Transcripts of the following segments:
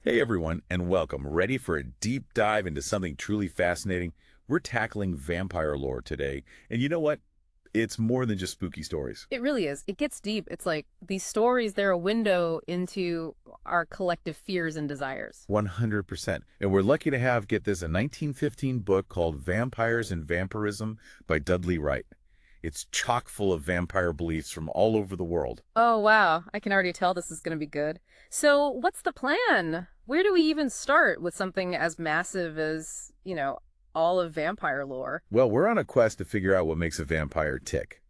Hey everyone, and welcome. Ready for a deep dive into something truly fascinating? We're tackling vampire lore today, and you know what? It's more than just spooky stories. It really is. It gets deep. It's like these stories, they're a window into our collective fears and desires. 100%. And we're lucky to have, get this, a 1915 book called Vampires and Vampirism by Dudley Wright. It's chock full of vampire beliefs from all over the world. Oh, wow. I can already tell this is going to be good. So, what's the plan? Where do we even start with something as massive as, all of vampire lore? Well, we're on a quest to figure out what makes a vampire tick,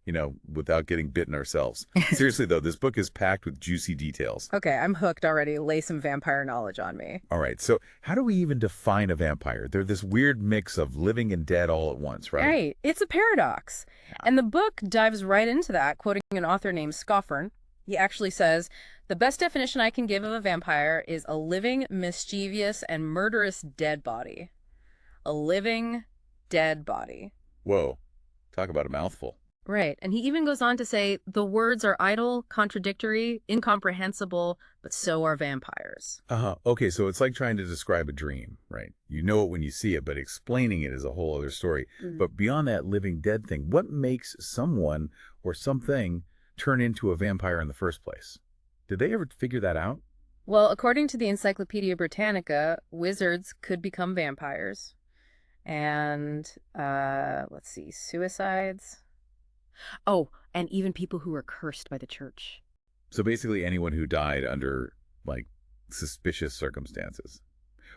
without getting bitten ourselves. Seriously, though, this book is packed with juicy details. Okay, I'm hooked already. Lay some vampire knowledge on me. All right, so how do we even define a vampire? They're this weird mix of living and dead all at once, right? Right. It's a paradox. And the book dives right into that, quoting an author named Scoffern. He actually says, the best definition I can give of a vampire is a living, mischievous, and murderous dead body. A living, dead body. Whoa, talk about a mouthful. Right. And he even goes on to say the words are idle, contradictory, incomprehensible, but so are vampires. Uh-huh. Okay, so it's like trying to describe a dream, right? You know it when you see it, but explaining it is a whole other story. But beyond that living dead thing, what makes someone or something turn into a vampire in the first place? Did they ever figure that out? Well, according to the Encyclopedia Britannica, wizards could become vampires. And, let's see, suicides. Oh, and even people who were cursed by the church. So basically anyone who died under, like, suspicious circumstances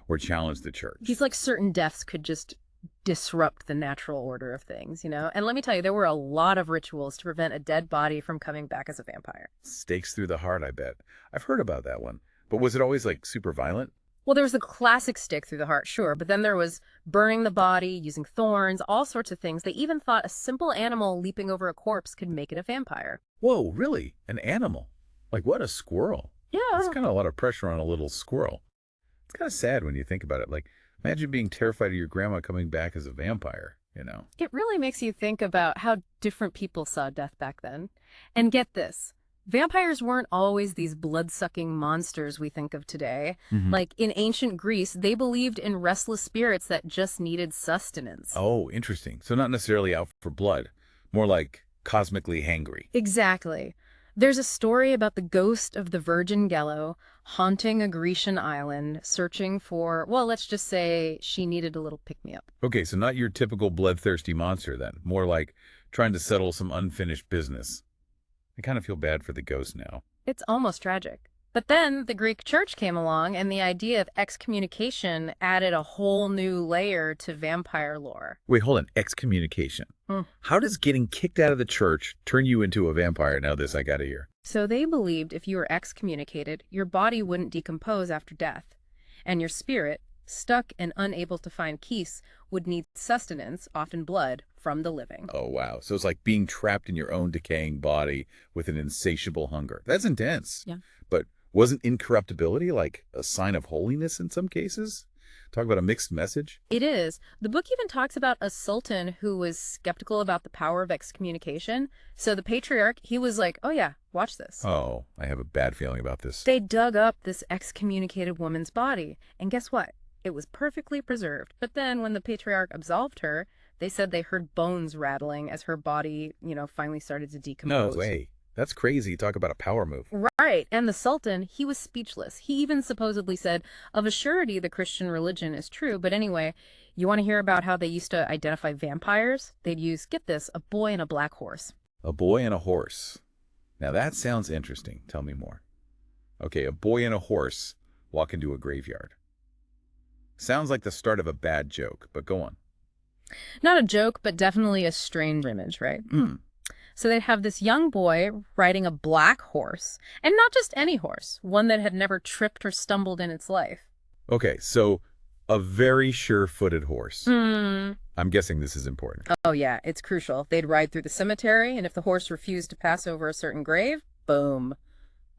or challenged the church. He's like certain deaths could just disrupt the natural order of things. And let me tell you, there were a lot of rituals to prevent a dead body from coming back as a vampire. Stakes through the heart, I bet. I've heard about that one. But was it always, like, super violent? Well, there was the classic stake through the heart, sure, but then there was burning the body, using thorns, all sorts of things. They even thought a simple animal leaping over a corpse could make it a vampire. Whoa, really? An animal? Like what, a squirrel? That's Yeah. kind of a lot of pressure on a little squirrel. It's kind of sad when you think about it. Like, imagine being terrified of your grandma coming back as a vampire. It really makes you think about how different people saw death back then. And get this. Vampires weren't always these blood-sucking monsters we think of today. Hmm. Like in ancient Greece, they believed in restless spirits that just needed sustenance. Oh, interesting. So not necessarily out for blood, more like cosmically hangry. Exactly. There's a story about the ghost of the Virgin Gello haunting a Grecian island, searching for, well, let's just say she needed a little pick-me-up. Okay, so not your typical bloodthirsty monster then, more like trying to settle some unfinished business. I kind of feel bad for the ghost now. It's almost tragic. But then the Greek church came along, and the idea of excommunication added a whole new layer to vampire lore. Wait, hold on. Excommunication. Hmm. How does getting kicked out of the church turn you into a vampire? Now this I gotta hear. So they believed if you were excommunicated, your body wouldn't decompose after death, and your spirit, stuck and unable to find peace, would need sustenance, often blood, from the living. Oh, wow. So it's like being trapped in your own decaying body with an insatiable hunger. That's intense. Yeah. But wasn't incorruptibility like a sign of holiness in some cases? Talk about a mixed message. It is. The book even talks about a sultan who was skeptical about the power of excommunication. So the patriarch, he was like, oh yeah, watch this. Oh, I have a bad feeling about this. They dug up this excommunicated woman's body, and guess what? It was perfectly preserved. But then when the patriarch absolved her, they said they heard bones rattling as her body, finally started to No decompose. way. That's crazy. Talk about a power move. Right. And the Sultan, he was speechless. He even supposedly said, of a surety, the Christian religion is true. But anyway, you want to hear about how they used to identify vampires? They'd use, get this, a boy and a black horse. A boy and a horse. Now that sounds interesting. Tell me more. Okay, a boy and a horse walk into a graveyard. Sounds like the start of a bad joke, but go on. Not a joke, but definitely a strange image, right? Hmm. So they'd have this young boy riding a black horse, and not just any horse, one that had never tripped or stumbled in its life. Okay, so a very sure-footed horse. Hmm. I'm guessing this is important. Oh, yeah, it's crucial. They'd ride through the cemetery, and if the horse refused to pass over a certain grave, boom.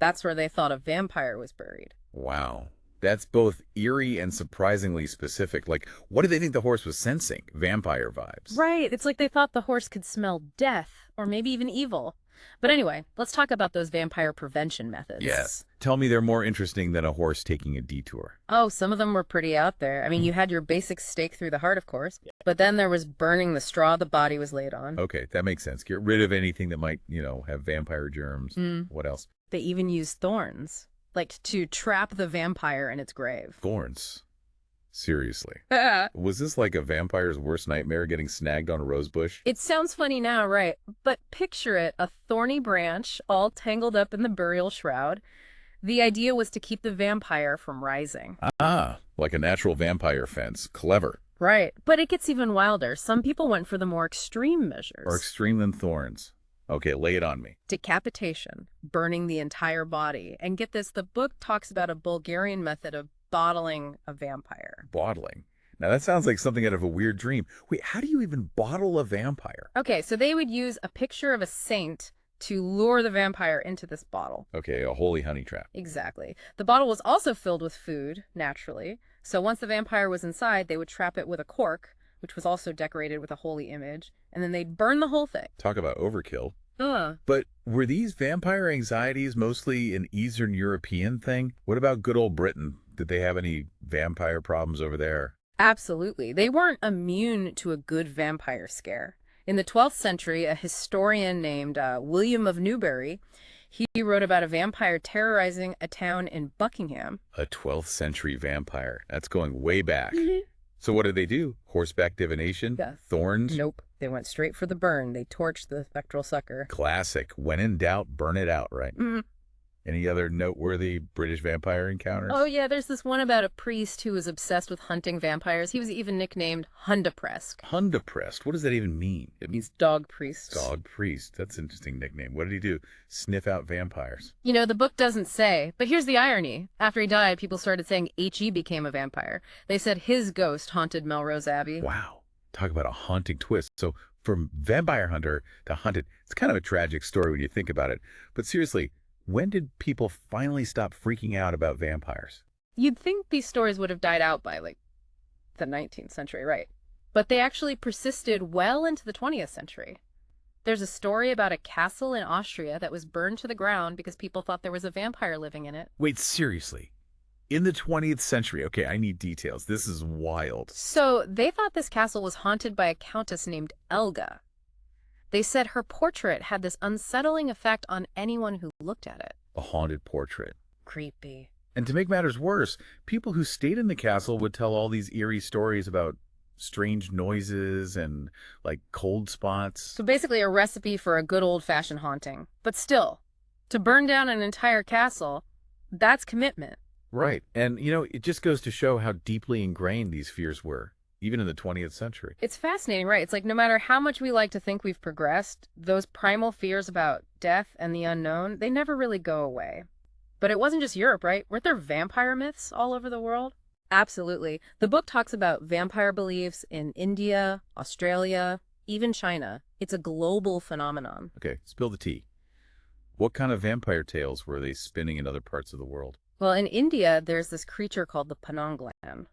That's where they thought a vampire was buried. Wow. That's both eerie and surprisingly specific. Like, what did they think the horse was sensing? Vampire vibes. Right, it's like they thought the horse could smell death, or maybe even evil. But anyway, let's talk about those vampire prevention Yes. methods. Tell me they're more interesting than a horse taking a detour. Oh, some of them were pretty out there. I mean, you had your basic stake through the heart, of course, but then there was burning the straw the body was laid on. Okay, that makes sense. Get rid of anything that might, have vampire germs. Mm. What else? They even used thorns, like to trap the vampire in its grave. Thorns. Seriously. Was this like a vampire's worst nightmare, getting snagged on a rose bush? It sounds funny now, right? But picture it, a thorny branch all tangled up in the burial shroud. The idea was to keep the vampire from rising. Ah, like a natural vampire fence. Clever. Right. But it gets even wilder. Some people went for the more extreme measures. Or extreme than thorns. Okay, lay it on me. Decapitation, burning the entire body. And get this, the book talks about a Bulgarian method of bottling a vampire. Bottling. Now that sounds like something out of a weird dream. Wait, how do you even bottle a vampire? Okay, so they would use a picture of a saint to lure the vampire into this bottle. Okay, a holy honey trap. Exactly. The bottle was also filled with food, naturally. So once the vampire was inside, they would trap it with a cork, which was also decorated with a holy image, and then they'd burn the whole thing. Talk about overkill. Ugh. But were these vampire anxieties mostly an Eastern European thing? What about good old Britain? Did they have any vampire problems over there? Absolutely. They weren't immune to a good vampire scare. In the 12th century, a historian named William of Newbury, he wrote about a vampire terrorizing a town in Buckingham. A 12th century vampire. That's going way back. Mhm. So what did they do? Horseback divination? Yeah. Thorns? Nope. They went straight for the burn. They torched the spectral sucker. Classic. When in doubt, burn it out, right? Mm. Any other noteworthy British vampire encounters? Oh, yeah, there's this one about a priest who was obsessed with hunting vampires. He was even nicknamed Hundepresk. Hundepressed. What does that even mean? It means dog priest. Dog priest. That's an interesting nickname. What did he do? Sniff out vampires. You know, the book doesn't say, but here's the irony. After he died, people started saying H.E. became a vampire. They said his ghost haunted Melrose Abbey. Wow. Talk about a haunting twist. So from vampire hunter to hunted, it's kind of a tragic story when you think about it. But seriously, when did people finally stop freaking out about vampires? You'd think these stories would have died out by, like, the 19th century, right? But they actually persisted well into the 20th century. There's a story about a castle in Austria that was burned to the ground because people thought there was a vampire living in it. Wait, seriously? In the 20th century? Okay, I need details. This is wild. So they thought this castle was haunted by a countess named Elga. They said her portrait had this unsettling effect on anyone who looked at it. A haunted portrait. Creepy. And to make matters worse, people who stayed in the castle would tell all these eerie stories about strange noises and, like, cold spots. So basically a recipe for a good old-fashioned haunting. But still, to burn down an entire castle, that's commitment. Right. And, it just goes to show how deeply ingrained these fears were, even in the 20th century. It's fascinating, right? It's like no matter how much we like to think we've progressed, those primal fears about death and the unknown, they never really go away. But it wasn't just Europe, right? Weren't there vampire myths all over the world? Absolutely. The book talks about vampire beliefs in India, Australia, even China. It's a global phenomenon. Okay, spill the tea. What kind of vampire tales were they spinning in other parts of the world? Well, in India, there's this creature called the Pananglan.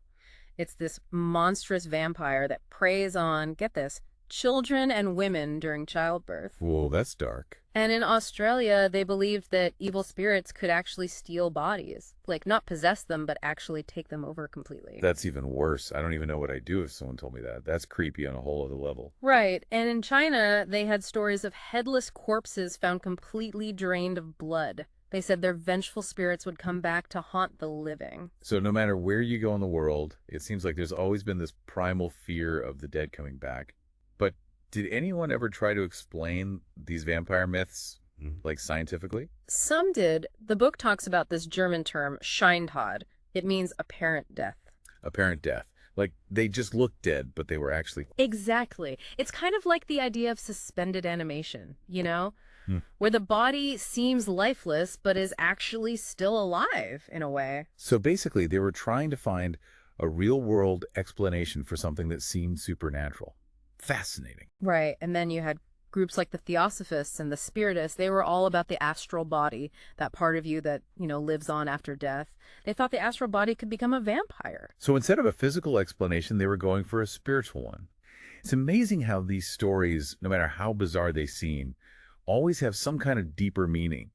It's this monstrous vampire that preys on, get this, children and women during childbirth. Whoa, that's dark. And in Australia, they believed that evil spirits could actually steal bodies. Like, not possess them, but actually take them over completely. That's even worse. I don't even know what I'd do if someone told me that. That's creepy on a whole other level. Right. And in China, they had stories of headless corpses found completely drained of blood. They said their vengeful spirits would come back to haunt the living. So no matter where you go in the world, it seems like there's always been this primal fear of the dead coming back. But did anyone ever try to explain these vampire myths, like scientifically? Some did. The book talks about this German term, Scheintod. It means apparent death. Apparent death. Like they just looked dead, but they were actually... Exactly. It's kind of like the idea of suspended animation, where the body seems lifeless, but is actually still alive in a way. So basically, they were trying to find a real-world explanation for something that seemed supernatural. Fascinating. Right. And then you had groups like the Theosophists and the Spiritists. They were all about the astral body, that part of you that, lives on after death. They thought the astral body could become a vampire. So instead of a physical explanation, they were going for a spiritual one. It's amazing how these stories, no matter how bizarre they seem, always have some kind of deeper meaning.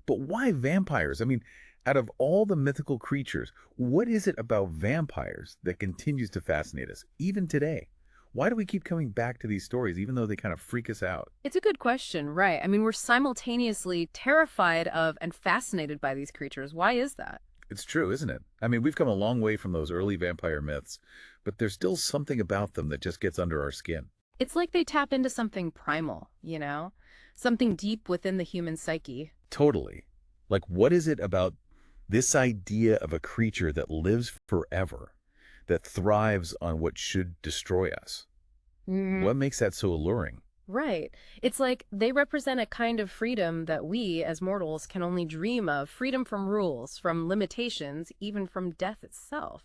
But why vampires? I mean, out of all the mythical creatures, what is it about vampires that continues to fascinate us, even today? Why do we keep coming back to these stories, even though they kind of freak us out? It's a good question, right? I mean, we're simultaneously terrified of and fascinated by these creatures. Why is that? It's true, isn't it? I mean, we've come a long way from those early vampire myths, but there's still something about them that just gets under our skin. It's like they tap into something primal, you know? Something deep within the human psyche. Totally. Like, what is it about this idea of a creature that lives forever, that thrives on what should destroy us? What makes that so alluring? Right. It's like they represent a kind of freedom that we, as mortals, can only dream of. Freedom from rules, from limitations, even from death itself.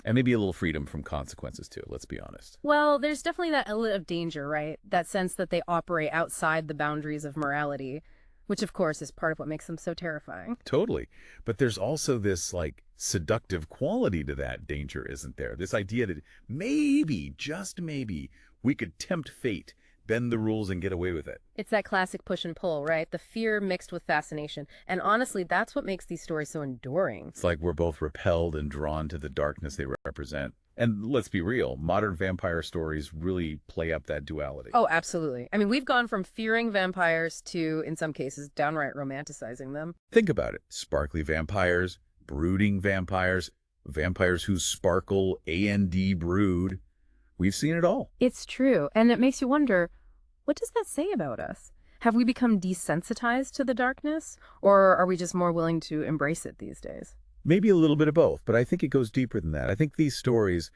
And maybe a little freedom from consequences, too, let's be honest. Well, there's definitely that element of danger, right? That sense that they operate outside the boundaries of morality, which, of course, is part of what makes them so terrifying. Totally. But there's also this, like, seductive quality to that danger, isn't there? This idea that maybe, just maybe, we could tempt fate, bend the rules, and get away with it. It's that classic push and pull, right? The fear mixed with fascination. And honestly, that's what makes these stories so enduring. It's like we're both repelled and drawn to the darkness they represent. And let's be real, modern vampire stories really play up that duality. Oh, absolutely. I mean, we've gone from fearing vampires to, in some cases, downright romanticizing them. Think about it. Sparkly vampires, brooding vampires, vampires who sparkle, A-N-D, brood. We've seen it all. It's true. And it makes you wonder, what does that say about us? Have we become desensitized to the darkness? Or are we just more willing to embrace it these days? Maybe a little bit of both, but I think it goes deeper than that. I think these stories,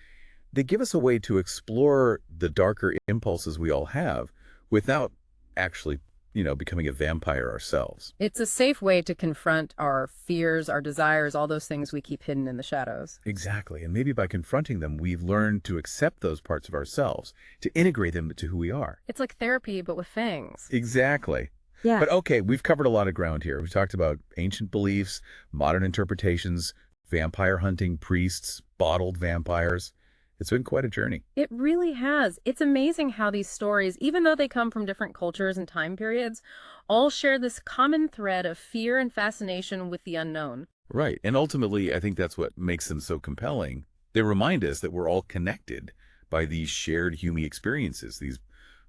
they give us a way to explore the darker impulses we all have without actually, becoming a vampire ourselves. It's a safe way to confront our fears, our desires, all those things we keep hidden in the shadows. Exactly. And maybe by confronting them, we've learned to accept those parts of ourselves, to integrate them into who we are. It's like therapy, but with fangs. Exactly. Yeah. But okay, we've covered a lot of ground here. We've talked about ancient beliefs, modern interpretations, vampire hunting, priests, bottled vampires. It's been quite a journey. It really has. It's amazing how these stories, even though they come from different cultures and time periods, all share this common thread of fear and fascination with the unknown. Right. And ultimately, I think that's what makes them so compelling. They remind us that we're all connected by these shared human experiences, these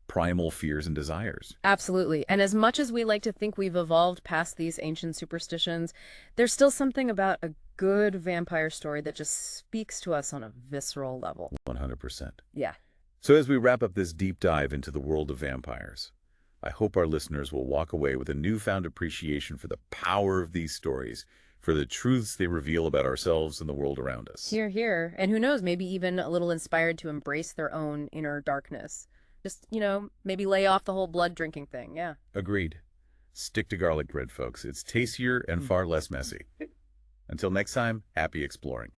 primal fears and desires. Absolutely. And as much as we like to think we've evolved past these ancient superstitions, there's still something about a good vampire story that just speaks to us on a visceral level. 100%. Yeah. So as we wrap up this deep dive into the world of vampires, I hope our listeners will walk away with a newfound appreciation for the power of these stories, for the truths they reveal about ourselves and the world around us. Hear, hear. And who knows, maybe even a little inspired to embrace their own inner darkness. Just, maybe lay off the whole blood drinking thing. Yeah. Agreed. Stick to garlic bread, folks. It's tastier and far less messy. Until next time, happy exploring.